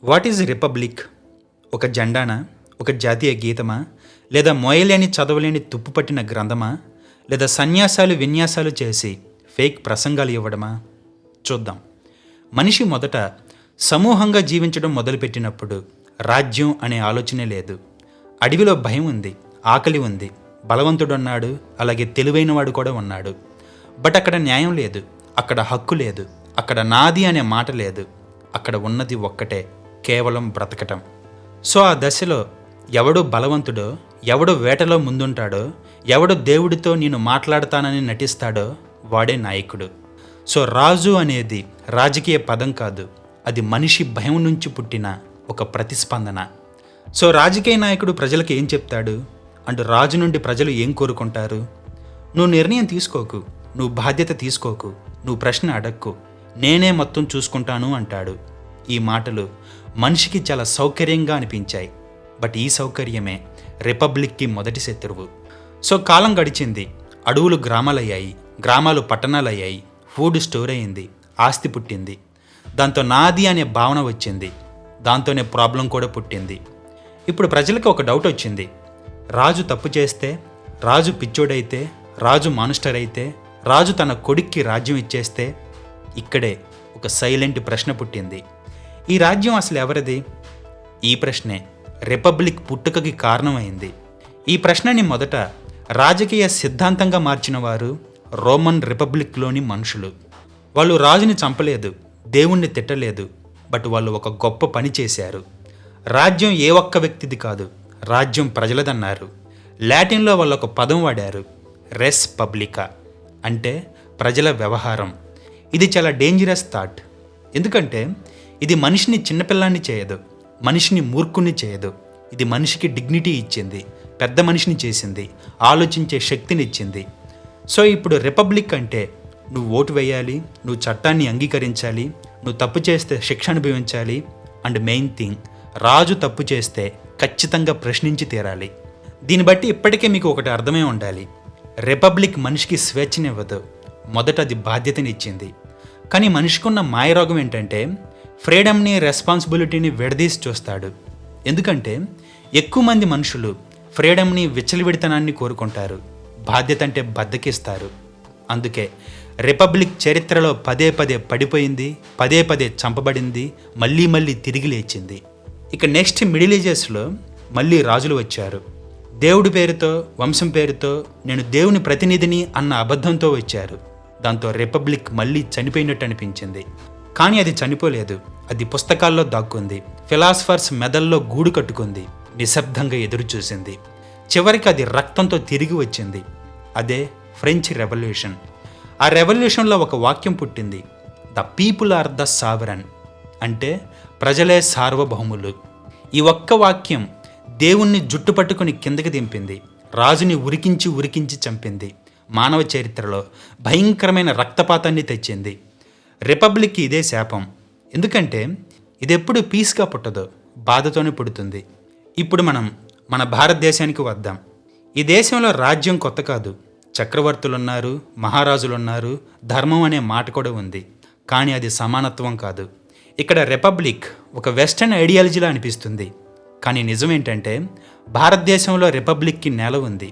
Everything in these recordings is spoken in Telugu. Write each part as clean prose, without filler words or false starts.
What is republic? ఒక జెండానా? ఒక జాతీయ గీతమా? లేదా మోయలేని చదవలేని తుప్పుపట్టిన గ్రంథమా? లేదా సన్యాసాలు విన్యాసాలు చేసి ఫేక్ ప్రసంగాలు ఇవ్వడమా? చూద్దాం. మనిషి మొదట సమూహంగా జీవించడం మొదలుపెట్టినప్పుడు రాజ్యం అనే ఆలోచనే లేదు. అడవిలో భయం ఉంది, ఆకలి ఉంది, బలవంతుడున్నాడు, అలాగే తెలివైనవాడు కూడా ఉన్నాడు. బట్ అక్కడ న్యాయం లేదు, అక్కడ హక్కు లేదు, అక్కడ నాది అనే మాట లేదు. అక్కడ ఉన్నది ఒక్కటే, కేవలం బ్రతకటం. సో ఆ దశలో ఎవడు బలవంతుడో, ఎవడు వేటలో ముందుంటాడో, ఎవడు దేవుడితో నేను మాట్లాడతానని నటిస్తాడో వాడే నాయకుడు. సో రాజు అనేది రాజకీయ పదం కాదు, అది మనిషి భయం నుంచి పుట్టిన ఒక ప్రతిస్పందన. సో రాజకీయ నాయకుడు ప్రజలకు ఏం చెప్తాడు? అంటూ రాజు నుండి ప్రజలు ఏం కోరుకుంటారు? నువ్వు నిర్ణయం తీసుకోకు, నువ్వు బాధ్యత తీసుకోకు, నువ్వు ప్రశ్న అడక్కు, నేనే మొత్తం చూసుకుంటాను అంటాడు. ఈ మాటలు మనిషికి చాలా సౌకర్యంగా అనిపించాయి. బట్ ఈ సౌకర్యమే రిపబ్లిక్కి మొదటి శత్రువు. సో కాలం గడిచింది, అడవులు గ్రామాలయ్యాయి, గ్రామాలు పట్టణాలయ్యాయి, ఫుడ్ స్టోర్ అయింది, ఆస్తి పుట్టింది. దాంతో నాది అనే భావన వచ్చింది, దాంతోనే ప్రాబ్లం కూడా పుట్టింది. ఇప్పుడు ప్రజలకు ఒక డౌట్ వచ్చింది. రాజు తప్పు చేస్తే, రాజు పిచ్చోడైతే, రాజు మాన్స్టర్ అయితే, రాజు తన కొడుక్కి రాజ్యం ఇచ్చేస్తే? ఇక్కడే ఒక సైలెంట్ ప్రశ్న పుట్టింది. ఈ రాజ్యం అసలు ఎవరిది? ఈ ప్రశ్నే రిపబ్లిక్ పుట్టుకకి కారణమైంది. ఈ ప్రశ్నని మొదట రాజకీయ సిద్ధాంతంగా మార్చిన వారు రోమన్ రిపబ్లిక్లోని మనుషులు. వాళ్ళు రాజుని చంపలేదు, దేవుణ్ణి తిట్టలేదు, బట్ వాళ్ళు ఒక గొప్ప పని చేశారు. రాజ్యం ఏ ఒక్క వ్యక్తిది కాదు, రాజ్యం ప్రజలదన్నారు. లాటిన్లో వాళ్ళు ఒక పదం వాడారు, రెస్ పబ్లికా, అంటే ప్రజల వ్యవహారం. ఇది చాలా డేంజరస్ థాట్. ఎందుకంటే ఇది మనిషిని చిన్నపిల్లాన్ని చేయదు, మనిషిని మూర్ఖుని చేయదు. ఇది మనిషికి డిగ్నిటీ ఇచ్చింది, పెద్ద మనిషిని చేసింది, ఆలోచించే శక్తిని ఇచ్చింది. సో ఇప్పుడు రిపబ్లిక్ అంటే నువ్వు ఓటు వేయాలి, నువ్వు చట్టాన్ని అంగీకరించాలి, నువ్వు తప్పు చేస్తే శిక్ష అనుభవించాలి, అండ్ మెయిన్ థింగ్, రాజు తప్పు చేస్తే ఖచ్చితంగా ప్రశ్నించి తీరాలి. దీన్ని బట్టి ఇప్పటికే మీకు ఒకటి అర్థమై ఉండాలి, రిపబ్లిక్ మనిషికి స్వేచ్ఛనివ్వదు, మొదట అది బాధ్యతనిచ్చింది. కానీ మనిషికున్న మాయరోగం ఏంటంటే ఫ్రీడమ్ని, రెస్పాన్సిబిలిటీని విడదీసి చూస్తాడు. ఎందుకంటే ఎక్కువ మంది మనుషులు ఫ్రీడమ్ని, విచ్చలవిడితనాన్ని కోరుకుంటారు, బాధ్యత అంటే బద్దకిస్తారు. అందుకే రిపబ్లిక్ చరిత్రలో పదే పదే పడిపోయింది, పదే పదే చంపబడింది, మళ్ళీ మళ్ళీ తిరిగి లేచింది. ఇక నెక్స్ట్ మిడిల్ ఏజెస్లో మళ్ళీ రాజులు వచ్చారు. దేవుడి పేరుతో, వంశం పేరుతో నేను దేవుని ప్రతినిధిని అన్న అబద్ధంతో వచ్చారు. దాంతో రిపబ్లిక్ మళ్ళీ చనిపోయినట్టు అనిపించింది. కానీ అది చనిపోలేదు, అది పుస్తకాల్లో దాక్కుంది, ఫిలాసఫర్స్ మెదల్లో గూడు కట్టుకుంది, నిశ్శబ్దంగా ఎదురు చూసింది. చివరికి అది రక్తంతో తిరిగి వచ్చింది. అదే ఫ్రెంచ్ రెవల్యూషన్. ఆ రెవల్యూషన్లో ఒక వాక్యం పుట్టింది, the people are the sovereign, అంటే ప్రజలే సార్వభౌములు. ఈ ఒక్క వాక్యం దేవుణ్ణి జుట్టు పట్టుకుని కిందకి దింపింది, రాజుని ఉరికించి ఉరికించి చంపింది, మానవ చరిత్రలో భయంకరమైన రక్తపాతాన్ని తెచ్చింది. రిపబ్లిక్కి ఇదే శాపం. ఎందుకంటే ఇది ఎప్పుడు పీస్గా పుట్టదో, బాధతోనే పుడుతుంది. ఇప్పుడు మనం మన భారతదేశానికి వద్దాం. ఈ దేశంలో రాజ్యం కొత్త కాదు, చక్రవర్తులున్నారు, మహారాజులున్నారు, ధర్మం అనే మాట కూడా ఉంది. కానీ అది సమానత్వం కాదు. ఇక్కడ రిపబ్లిక్ ఒక వెస్టర్న్ ఐడియాలజీలా అనిపిస్తుంది. కానీ నిజమేంటంటే భారతదేశంలో రిపబ్లిక్కి నేల ఉంది.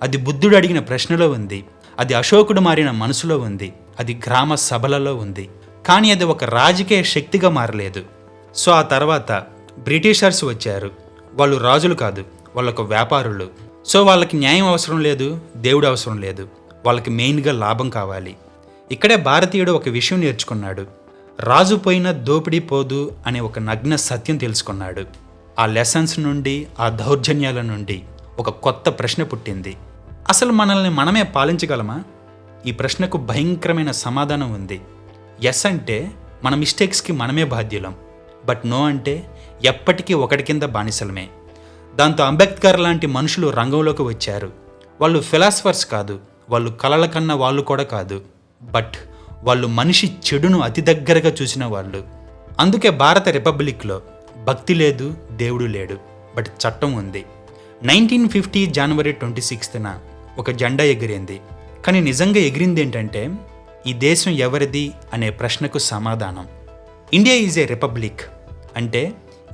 అది బుద్ధుడు అడిగిన ప్రశ్నలో ఉంది, అది అశోకుడు మారిన మనసులో ఉంది, అది గ్రామ సభలలో ఉంది. కానీ అది ఒక రాజకీయ శక్తిగా మారలేదు. సో ఆ తర్వాత బ్రిటిషర్స్ వచ్చారు. వాళ్ళు రాజులు కాదు, వాళ్ళొక వ్యాపారులు. సో వాళ్ళకి న్యాయం అవసరం లేదు, దేవుడు అవసరం లేదు, వాళ్ళకి మెయిన్గా లాభం కావాలి. ఇక్కడే భారతీయుడు ఒక విషయం నేర్చుకున్నాడు. రాజు పోయిన దోపిడీ పోదు అనే ఒక నగ్న సత్యం తెలుసుకున్నాడు. ఆ లెసన్స్ నుండి, ఆ దౌర్జన్యాల నుండి ఒక కొత్త ప్రశ్న పుట్టింది. అసలు మనల్ని మనమే పాలించగలమా? ఈ ప్రశ్నకు భయంకరమైన సమాధానం ఉంది. ఎస్ అంటే మన మిస్టేక్స్కి మనమే బాధ్యులం, బట్ నో అంటే ఎప్పటికీ ఒకటి కింద బానిసలమే. దాంతో అంబేద్కర్ లాంటి మనుషులు రంగంలోకి వచ్చారు. వాళ్ళు ఫిలాసఫర్స్ కాదు, వాళ్ళు కలల కన్నా వాళ్ళు కూడా కాదు, బట్ వాళ్ళు మనిషి చెడును అతి దగ్గరగా చూసిన వాళ్ళు. అందుకే భారత రిపబ్లిక్లో భక్తి లేదు, దేవుడు లేడు, బట్ చట్టం ఉంది. 1950 జనవరి 26న ఒక జెండా ఎగిరింది. కానీ నిజంగా ఎగిరింది ఏంటంటే ఈ దేశం ఎవరిది అనే ప్రశ్నకు సమాధానం. ఇండియా ఈజ్ ఏ రిపబ్లిక్, అంటే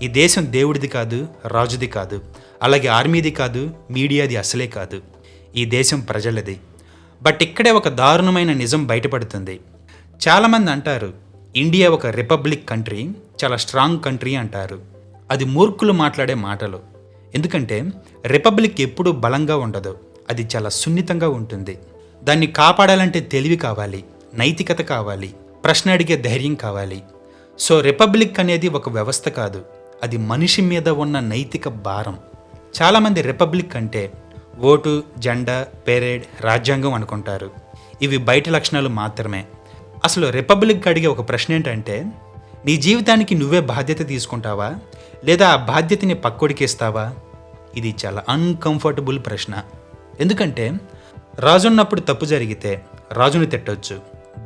ఈ దేశం దేవుడిది కాదు, రాజుది కాదు, అలాగే ఆర్మీది కాదు, మీడియాది అసలే కాదు. ఈ దేశం ప్రజలది. బట్ ఇక్కడే ఒక దారుణమైన నిజం బయటపడుతుంది. చాలామంది అంటారు ఇండియా ఒక రిపబ్లిక్ కంట్రీ, చాలా స్ట్రాంగ్ కంట్రీ అంటారు. అది మూర్ఖులు మాట్లాడే మాటలు. ఎందుకంటే రిపబ్లిక్ ఎప్పుడూ బలంగా ఉండదు, అది చాలా సున్నితంగా ఉంటుంది. దాన్ని కాపాడాలంటే తెలివి కావాలి, నైతికత కావాలి, ప్రశ్న అడిగే ధైర్యం కావాలి. సో రిపబ్లిక్ అనేది ఒక వ్యవస్థ కాదు, అది మనిషి మీద ఉన్న నైతిక భారం. చాలామంది రిపబ్లిక్ అంటే ఓటు, జెండా, పెరేడ్, రాజ్యాంగం అనుకుంటారు. ఇవి బయట లక్షణాలు మాత్రమే. అసలు రిపబ్లిక్ అడిగే ఒక ప్రశ్న ఏంటంటే, నీ జీవితానికి నువ్వే బాధ్యత తీసుకుంటావా, లేదా ఆ బాధ్యతని పక్కోడికి ఇస్తావా? ఇది చాలా అన్కంఫర్టబుల్ ప్రశ్న. ఎందుకంటే రాజున్నప్పుడు తప్పు జరిగితే రాజుని తిట్టొచ్చు,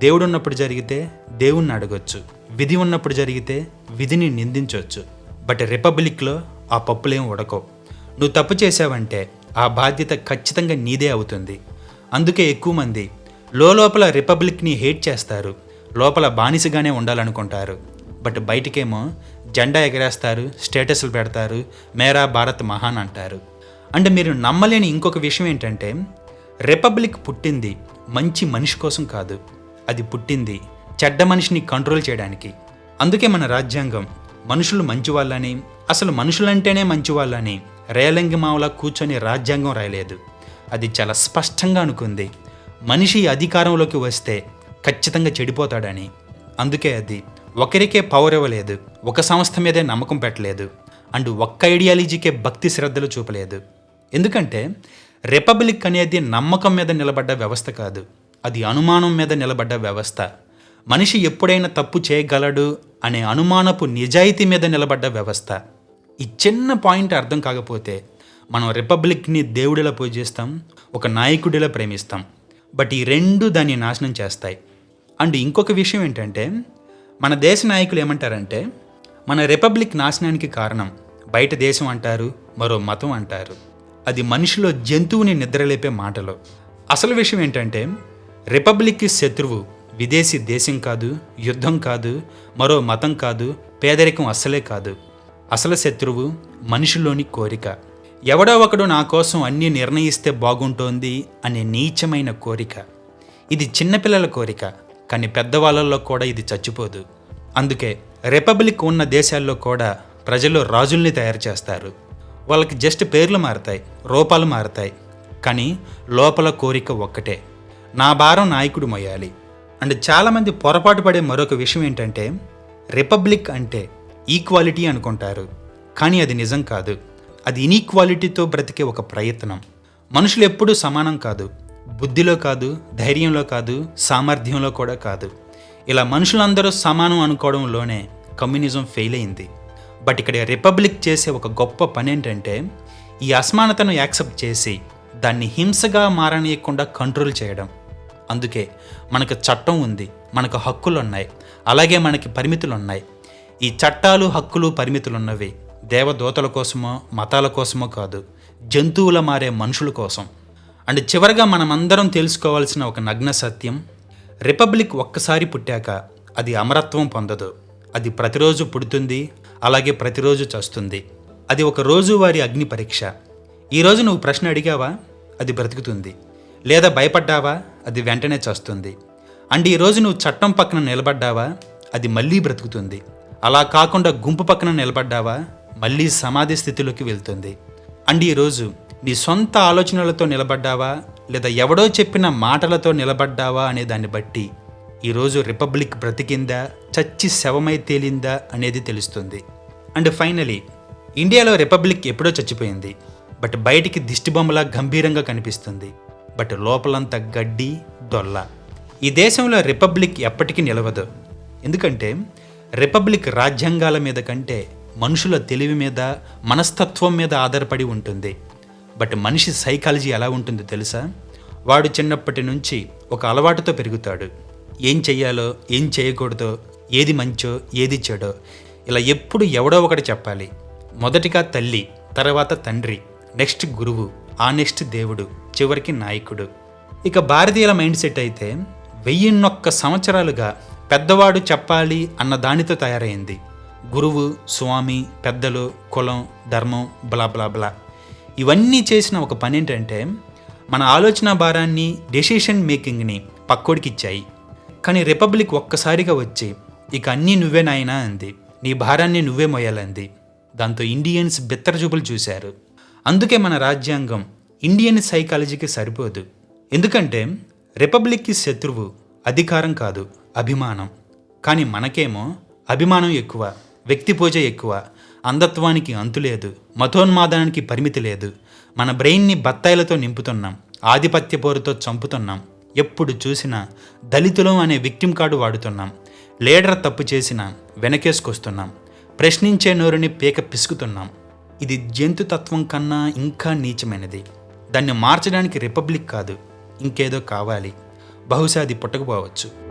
దేవుడున్నప్పుడు జరిగితే దేవుణ్ణి అడగొచ్చు, విధి ఉన్నప్పుడు జరిగితే విధిని నిందించవచ్చు. బట్ రిపబ్లిక్లో ఆ పప్పులేం ఉడకవు. నువ్వు తప్పు చేసావంటే ఆ బాధ్యత ఖచ్చితంగా నీదే అవుతుంది. అందుకే ఎక్కువ మంది లోపల రిపబ్లిక్ని హేట్ చేస్తారు, లోపల బానిసగానే ఉండాలనుకుంటారు. బట్ బయటికేమో జెండా ఎగరేస్తారు, స్టేటస్లు పెడతారు, మేరా భారత్ మహాన్ అంటారు. అంటే మీరు నమ్మలేని ఇంకొక విషయం ఏంటంటే, రిపబ్లిక్ పుట్టింది మంచి మనిషి కోసం కాదు, అది పుట్టింది చెడ్డ మనిషిని కంట్రోల్ చేయడానికి. అందుకే మన రాజ్యాంగం మనుషులు మంచివాళ్ళని, అసలు మనుషులంటేనే మంచివాళ్ళని రేలంగి మావలా కూర్చొని రాజ్యాంగం రాయలేదు. అది చాలా స్పష్టంగా అనుకుంది మనిషి అధికారంలోకి వస్తే ఖచ్చితంగా చెడిపోతాడని. అందుకే అది ఒకరికే పవర్ ఇవ్వలేదు, ఒక సంస్థ మీదే నమ్మకం పెట్టలేదు, అండ్ ఒక్క ఐడియాలజీకే భక్తి శ్రద్ధలు చూపలేదు. ఎందుకంటే రిపబ్లిక్ అనేది నమ్మకం మీద నిలబడ్డ వ్యవస్థ కాదు, అది అనుమానం మీద నిలబడ్డ వ్యవస్థ. మనిషి ఎప్పుడైనా తప్పు చేయగలడు అనే అనుమానపు నిజాయితీ మీద నిలబడ్డ వ్యవస్థ. ఈ చిన్న పాయింట్ అర్థం కాకపోతే మనం రిపబ్లిక్ని దేవుడిలా పూజిస్తాం, ఒక నాయకుడిలా ప్రేమిస్తాం. బట్ ఈ రెండు దాన్ని నాశనం చేస్తాయి. అండ్ ఇంకొక విషయం ఏంటంటే, మన దేశ నాయకులు ఏమంటారంటే, మన రిపబ్లిక్ నాశనానికి కారణం బయట దేశం అంటారు, మరో మతం అంటారు. అది మనిషిలో జంతువుని నిద్రలేపే మాటలు. అసలు విషయం ఏంటంటే, రిపబ్లిక్కి శత్రువు విదేశీ దేశం కాదు, యుద్ధం కాదు, మరో మతం కాదు, పేదరికం అస్సలే కాదు. అసలు శత్రువు మనిషిలోని కోరిక. ఎవడో ఒకడు నా కోసం అన్నీ నిర్ణయిస్తే బాగుంటోంది అనే నీచమైన కోరిక. ఇది చిన్నపిల్లల కోరిక, కానీ పెద్దవాళ్ళల్లో కూడా ఇది చచ్చిపోదు. అందుకే రిపబ్లిక్ ఉన్న దేశాల్లో కూడా ప్రజలు రాజుల్ని తయారు చేస్తారు. వాళ్ళకి జస్ట్ పేర్లు మారుతాయి, రూపాలు మారుతాయి, కానీ లోపల కోరిక ఒక్కటే, నా భారం నాయకుడు మొయ్యాలి. అండ్ చాలామంది పొరపాటు పడే మరొక విషయం ఏంటంటే, రిపబ్లిక్ అంటే ఈక్వాలిటీ అనుకుంటారు, కానీ అది నిజం కాదు. అది ఇన్ఈక్వాలిటీతో బ్రతికే ఒక ప్రయత్నం. మనుషులు ఎప్పుడూ సమానం కాదు, బుద్ధిలో కాదు, ధైర్యంలో కాదు, సామర్థ్యంలో కూడా కాదు. ఇలా మనుషులందరూ సమానం అనుకోవడంలోనే కమ్యూనిజం ఫెయిల్ అయింది. బట్ ఇక్కడ రిపబ్లిక్ చేసే ఒక గొప్ప పని ఏంటంటే, ఈ అసమానతను యాక్సెప్ట్ చేసి దాన్ని హింసగా మారనీయకుండా కంట్రోల్ చేయడం. అందుకే మనకు చట్టం ఉంది, మనకు హక్కులు ఉన్నాయి, అలాగే మనకి పరిమితులు ఉన్నాయి. ఈ చట్టాలు, హక్కులు, పరిమితులున్నవి దేవదూతల కోసమో మతాల కోసమో కాదు, జంతువుల మారే మనుషుల కోసం. అండ్ చివరగా మనమందరం తెలుసుకోవాల్సిన ఒక నగ్న సత్యం, రిపబ్లిక్ ఒక్కసారి పుట్టాక అది అమరత్వం పొందదు. అది ప్రతిరోజు పుడుతుంది, అలాగే ప్రతిరోజు చస్తుంది. అది ఒక రోజువారీ అగ్ని పరీక్ష. ఈరోజు నువ్వు ప్రశ్న అడిగావా, అది బ్రతుకుతుంది. లేదా భయపడ్డావా, అది వెంటనే చస్తుంది. అండ్ ఈరోజు నువ్వు చట్టం పక్కన నిలబడ్డావా, అది మళ్ళీ బ్రతుకుతుంది. అలా కాకుండా గుంపు పక్కన నిలబడ్డావా, మళ్ళీ సమాధి స్థితిలోకి వెళ్తుంది. అండ్ ఈరోజు నీ సొంత ఆలోచనలతో నిలబడ్డావా, లేదా ఎవడో చెప్పిన మాటలతో నిలబడ్డావా అనే దాన్ని బట్టి ఈరోజు రిపబ్లిక్ బ్రతికిందా, చచ్చి శవమై తేలిందా అనేది తెలుస్తుంది. అండ్ ఫైనలీ, ఇండియాలో రిపబ్లిక్ ఎప్పుడో చచ్చిపోయింది. బట్ బయటికి దిష్టిబొమ్మలా గంభీరంగా కనిపిస్తుంది. బట్ లోపలంతా గడ్డి, దొల్ల. ఈ దేశంలో రిపబ్లిక్ ఎప్పటికీ నిలవదు. ఎందుకంటే రిపబ్లిక్ రాజ్యాంగాల మీద కంటే మనుషుల తెలివి మీద, మనస్తత్వం మీద ఆధారపడి ఉంటుంది. బట్ మనిషి సైకాలజీ ఎలా ఉంటుందో తెలుసా? వాడు చిన్నప్పటి నుంచి ఒక అలవాటుతో పెరుగుతాడు. ఏం చెయ్యాలో, ఏం చేయకూడదో, ఏది మంచో, ఏది చెడో ఇలా ఎప్పుడు ఎవడో ఒకటి చెప్పాలి. మొదటిగా తల్లి, తర్వాత తండ్రి, నెక్స్ట్ గురువు, ఆ నెక్స్ట్ దేవుడు, చివరికి నాయకుడు. ఇక భారతీయుల మైండ్ సెట్ అయితే 1001 సంవత్సరాలుగా పెద్దవాడు చెప్పాలి అన్న దానితో తయారైంది. గురువు, స్వామి, పెద్దలు, కులం, ధర్మం, బ్లా బ్లా బ్లా. ఇవన్నీ చేసిన ఒక పని ఏంటంటే మన ఆలోచన భారాన్ని, డెసిషన్ మేకింగ్ని పక్కోడికి ఇచ్చాయి. కానీ రిపబ్లిక్ ఒక్కసారిగా వచ్చి ఇక అన్నీ నువ్వే నాయనా అంది. నీ భారాన్ని నువ్వే మోయాలంది. దాంతో ఇండియన్స్ బిత్తరచూపులు చూశారు. అందుకే మన రాజ్యాంగం ఇండియన్ సైకాలజీకి సరిపోదు. ఎందుకంటే రిపబ్లిక్కి శత్రువు అధికారం కాదు, అభిమానం. కానీ మనకేమో అభిమానం ఎక్కువ, వ్యక్తి పూజ ఎక్కువ, అంధత్వానికి అంతులేదు, మతోన్మాదానికి పరిమితి లేదు. మన బ్రెయిన్ని బత్తాయిలతో నింపుతున్నాం, ఆధిపత్య పోరుతో చంపుతున్నాం. ఎప్పుడు చూసినా దళితులం అనే విక్టిమ్ కార్డు వాడుతున్నాం. లీడర్ తప్పు చేసినా వెనకేసుకొస్తున్నాం. ప్రశ్నించే నోరుని పీక పిసుకుతున్నాం. ఇది జంతుతత్వం కన్నా ఇంకా నీచమైనది. దాన్ని మార్చడానికి రిపబ్లిక్ కాదు, ఇంకేదో కావాలి. బహుశా అది పుట్టకపోవచ్చు.